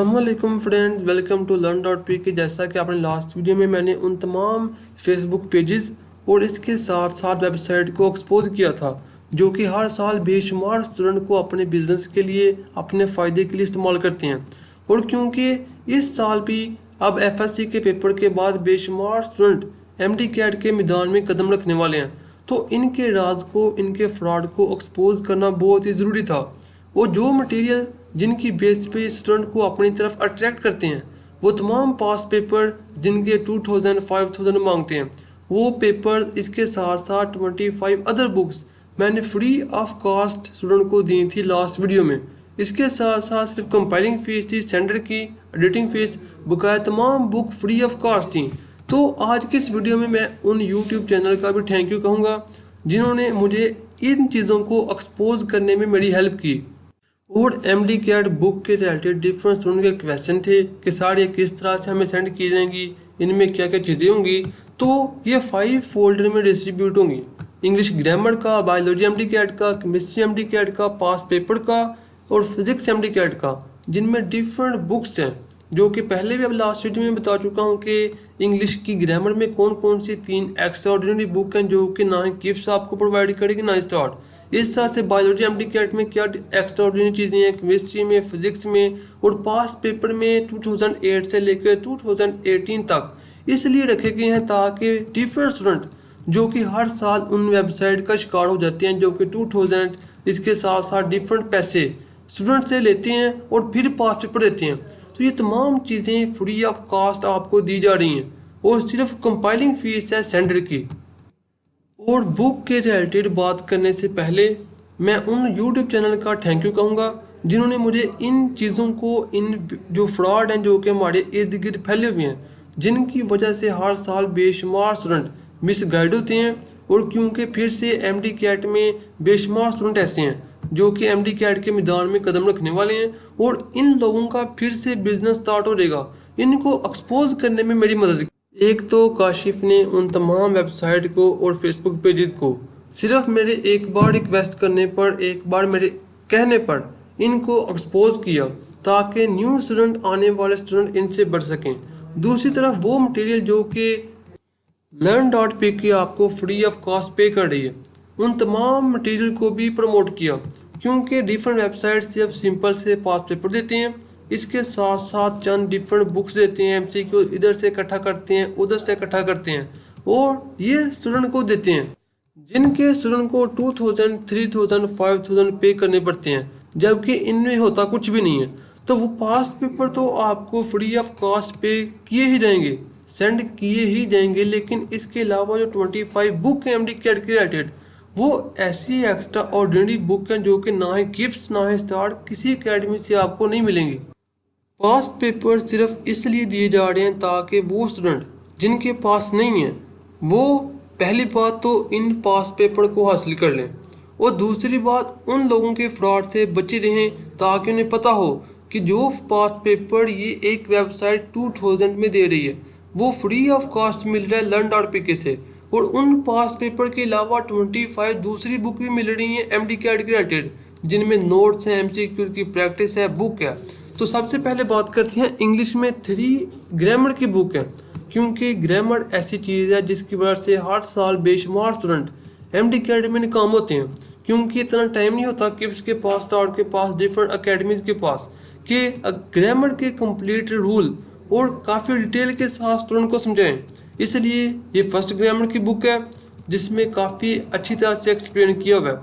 अस्सलामुअलैकुम friends, welcome to लर्न.pk। जैसा कि आपने लास्ट वीडियो में मैंने उन तमाम फेसबुक पेजेस और इसके साथ साथ वेबसाइट को एक्सपोज किया था जो कि हर साल बेशुमार स्टूडेंट को अपने बिजनेस के लिए अपने फ़ायदे के लिए इस्तेमाल करते हैं। और क्योंकि इस साल भी अब एफएससी के पेपर के बाद बेशुमार स्टूडेंट MDCAT के मैदान में कदम रखने वाले हैं, तो इनके राज को, इनके फ्रॉड को एक्सपोज करना बहुत ही ज़रूरी था। वो जो मटेरियल जिनकी बेस पे स्टूडेंट को अपनी तरफ अट्रैक्ट करते हैं, वो तमाम पास पेपर जिनके 2000 5000 मांगते हैं, वो पेपर इसके साथ साथ 25 अदर बुक्स मैंने फ्री ऑफ कॉस्ट स्टूडेंट को दी थी लास्ट वीडियो में। इसके साथ साथ सिर्फ कंपाइलिंग फ़ीस थी, सेंडर की एडिटिंग फ़ीस, बकाया तमाम बुक फ्री ऑफ कॉस्ट थी। तो आज की इस वीडियो में मैं उन यूट्यूब चैनल का भी थैंक यू कहूँगा जिन्होंने मुझे इन चीज़ों को एक्सपोज करने में मेरी हेल्प की। और MDCAT बुक के रिलेटेड डिफरेंट स्टूडेंट के क्वेश्चन थे कि सर ये किस तरह से हमें सेंड की जाएंगी, इनमें क्या क्या चीज़ें होंगी। तो ये 5 फोल्डर में डिस्ट्रीब्यूट होंगी: इंग्लिश ग्रामर का, बायोलॉजी MDCAT का, केमिस्ट्री MDCAT का, पास पेपर का और फिजिक्स MDCAT का, जिनमें डिफरेंट बुक्स हैं जो कि पहले भी अब लास्ट वीडियो में बता चुका हूँ कि इंग्लिश की ग्रामर में कौन कौन सी 3 एक्स्ट्राऑर्डिनरी बुक हैं जो कि ना ही किप्स आपको प्रोवाइड करेगी ना स्टार्ट। इस तरह से बायोलॉजी MDCAT में क्या एक्स्ट्राऑर्डिनरी चीज़ें हैं, केमिस्ट्री में, फिजिक्स में और पास्ट पेपर में 2008 से लेकर 2018 तक इसलिए रखे गए हैं ताकि डिफरेंट स्टूडेंट जो कि हर साल उन वेबसाइट का शिकार हो जाते हैं जो कि 2000 इसके साथ साथ डिफरेंट पैसे स्टूडेंट से लेते हैं और फिर पास पेपर देते हैं। तो ये तमाम चीज़ें फ्री ऑफ कॉस्ट आपको दी जा रही हैं और सिर्फ कंपाइलिंग फ़ीस है सेंडर की। और बुक के रिलेटेड बात करने से पहले मैं उन यूट्यूब चैनल का थैंक यू कहूँगा जिन्होंने मुझे इन चीज़ों को, इन जो फ्रॉड हैं जो कि हमारे इर्द गिर्द फैले हुए हैं, जिनकी वजह से हर साल बेशुमार स्टूडेंट मिसगाइड होते हैं। और क्योंकि फिर से MDCAT में बेशुमार स्टूडेंट ऐसे हैं जो कि MDCAT के मैदान में कदम रखने वाले हैं और इन लोगों का फिर से बिजनेस स्टार्ट हो जाएगा। इनको एक्सपोज करने में मेरी मदद। एक तो काशिफ ने उन तमाम वेबसाइट को और फेसबुक पेजेस को सिर्फ मेरे एक बार रिक्वेस्ट करने पर, एक बार मेरे कहने पर इनको एक्सपोज किया ताकि न्यू स्टूडेंट, आने वाले स्टूडेंट इनसे बच सकें। दूसरी तरफ वो मटेरियल जो कि learn.pk आपको फ्री ऑफ कॉस्ट पे कर रही है, उन तमाम मटेरियल को भी प्रमोट किया क्योंकि डिफरेंट वेबसाइट सिर्फ सिंपल से पास पेपर देते हैं, इसके साथ साथ चंद डिफरेंट बुक्स देते हैं, MCQ इधर से इकट्ठा करते हैं, उधर से इकट्ठा करते हैं और ये स्टूडेंट को देते हैं जिनके स्टूडेंट को 2000 3000 5000 पे करने पड़ते हैं, जबकि इनमें होता कुछ भी नहीं है। तो वो पास पेपर तो आपको फ्री ऑफ कॉस्ट पे किए ही जाएंगे, सेंड किए ही जाएंगे, लेकिन इसके अलावा जो 25 बुक है MDCAT के रिलेटेड, वो ऐसी एक्स्ट्रा ऑर्डिनरी बुक हैं जो कि ना ही किप्स ना ही स्टार्ट किसी अकेडमी से आपको नहीं मिलेंगी। पास पेपर सिर्फ इसलिए दिए जा रहे हैं ताकि वो स्टूडेंट जिनके पास नहीं है वो पहली बात तो इन पास पेपर को हासिल कर लें और दूसरी बात उन लोगों के फ्रॉड से बचे रहें ताकि उन्हें पता हो कि जो पास पेपर ये एक वेबसाइट 2000 में दे रही है वो फ्री ऑफ कॉस्ट मिल रहा है learn.pk से। और उन पास पेपर के अलावा 25 दूसरी बुक भी मिल रही हैं MDCAT के रिलेटेड जिनमें नोट्स हैं, MCQ की प्रैक्टिस है, बुक है। तो सबसे पहले बात करते हैं इंग्लिश में 3 ग्रामर की बुक है, क्योंकि ग्रामर ऐसी चीज़ है जिसकी वजह से हर साल बेशुमार स्टूडेंट MDCAT में नाकाम होते हैं क्योंकि इतना टाइम नहीं होता किप्स के पास, स्टार्ट के पास, डिफरेंट अकेडमीज के पास कि ग्रामर के कंप्लीट रूल और काफ़ी डिटेल के साथ स्टूडेंट को समझाएं। इसलिए ये फर्स्ट ग्रामर की बुक है जिसमें काफ़ी अच्छी तरह से एक्सप्लेन किया हुआ है।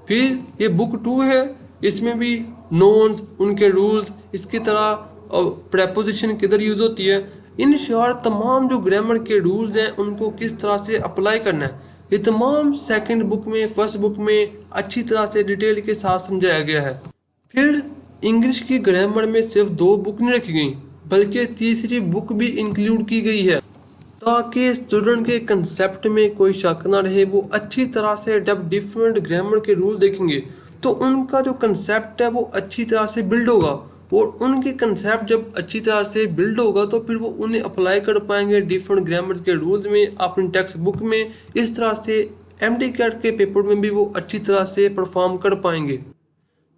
फिर ये बुक 2 है, इसमें भी नोन्स, उनके रूल्स, इसकी तरह प्रेपोजिशन किधर यूज़ होती है, इन शॉर्ट तमाम जो ग्रामर के रूल्स हैं उनको किस तरह से अप्लाई करना है, ये तमाम सेकंड बुक में, फर्स्ट बुक में अच्छी तरह से डिटेल के साथ समझाया गया है। फिर इंग्लिश की ग्रामर में सिर्फ 2 बुक नहीं रखी गई बल्कि तीसरी बुक भी इंक्लूड की गई है ताकि स्टूडेंट के कंसेप्ट में कोई शक ना रहे। वो अच्छी तरह से जब डिफरेंट ग्रामर के रूल देखेंगे तो उनका जो कंसेप्ट है वो अच्छी तरह से बिल्ड होगा और उनके कंसेप्ट जब अच्छी तरह से बिल्ड होगा तो फिर वो उन्हें अप्लाई कर पाएंगे डिफरेंट ग्रामर के रूल्स में, अपनी टेक्स्ट बुक में। इस तरह से MDCAT के पेपर में भी वो अच्छी तरह से परफॉर्म कर पाएंगे।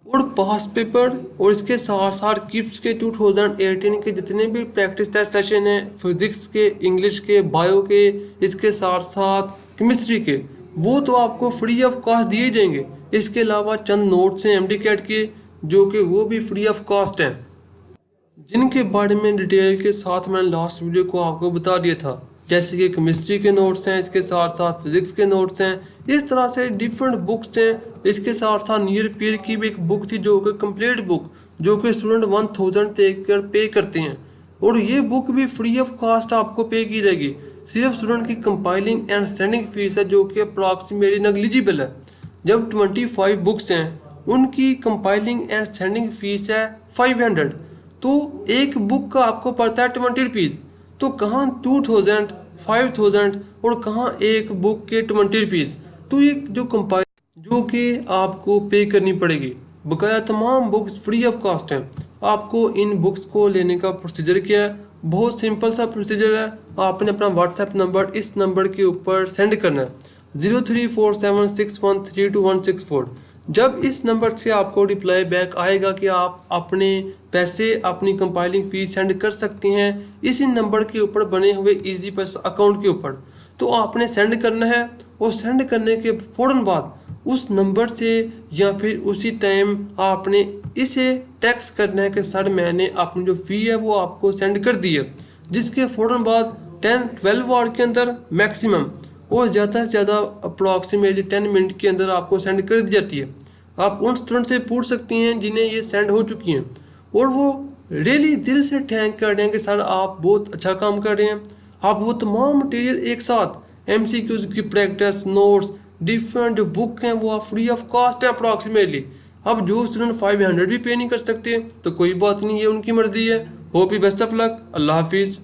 और पास पेपर और इसके साथ साथ किप्स के 2018 के जितने भी प्रैक्टिस टेस्ट सेशन हैं, फिजिक्स के, इंग्लिश के, बायो के, इसके साथ साथ केमिस्ट्री के, वो तो आपको फ्री ऑफ कॉस्ट दिए जाएंगे। इसके अलावा चंद नोट्स हैं MDCAT के जो कि वो भी फ्री ऑफ कॉस्ट हैं, जिनके बारे में डिटेल के साथ मैंने लास्ट वीडियो को आपको बता दिया था। जैसे कि केमिस्ट्री के नोट्स हैं, इसके साथ साथ फिजिक्स के नोट्स हैं, इस तरह से डिफरेंट बुक्स हैं। इसके साथ साथ नियर पीयर की भी एक बुक थी जो कि कंप्लीट बुक, जो कि स्टूडेंट 1000 देकर पे करते हैं, और ये बुक भी फ्री ऑफ कॉस्ट आपको पे की जाएगी। सिर्फ स्टूडेंट की कंपाइलिंग एंड स्टैंडिंग फीस है जो कि अप्रॉक्सीमेटली नेग्लिजिबल है। जब 25 बुक्स हैं उनकी कंपाइलिंग एंड स्टैंडिंग फीस है 500, तो एक बुक का आपको पड़ता है 20 रुपीज़। तो कहाँ 2000, 5000 और कहाँ एक बुक के 20 रुपीज़। तो ये जो कंपाइल जो कि आपको पे करनी पड़ेगी। बकाया तमाम बुक्स फ्री ऑफ कॉस्ट हैं। आपको इन बुक्स को लेने का प्रोसीजर क्या है? बहुत सिंपल सा प्रोसीजर है। आपने अपना व्हाट्सएप नंबर इस नंबर के ऊपर सेंड करना है 034761326164। जब इस नंबर से आपको रिप्लाई बैक आएगा कि आप अपने पैसे अपनी कंपाइलिंग फीस सेंड कर सकते हैं इसी नंबर के ऊपर बने हुए इजी पैस अकाउंट के ऊपर, तो आपने सेंड करना है। और सेंड करने के फ़ौरन बाद उस नंबर से या फिर उसी टाइम आपने इसे टेक्स्ट करना है कि सर मैंने अपनी जो फ़ी है वो आपको सेंड कर दी है, जिसके फ़ौरन बाद 10-12 आवर के अंदर मैक्सिमम और ज़्यादा से ज़्यादा अप्रॉक्सीमेटली 10 मिनट के अंदर आपको सेंड कर दी जाती है। आप उन स्टूडेंट से पूछ सकती हैं जिन्हें ये सेंड हो चुकी हैं और वो रियली दिल से थैंक कर रहे हैं कि सर आप बहुत अच्छा काम कर रहे हैं। आप वो तमाम मटेरियल एक साथ MCQs की प्रैक्टिस नोट्स डिफरेंट जो बुक हैं वो आप फ्री ऑफ कॉस्ट है अप्रॉक्सीमेटली। अब जो स्टूडेंट 500 भी पे नहीं कर सकते तो कोई बात नहीं, ये उनकी मर्जी है। Hope you best of luck. अल्लाह हाफिज़।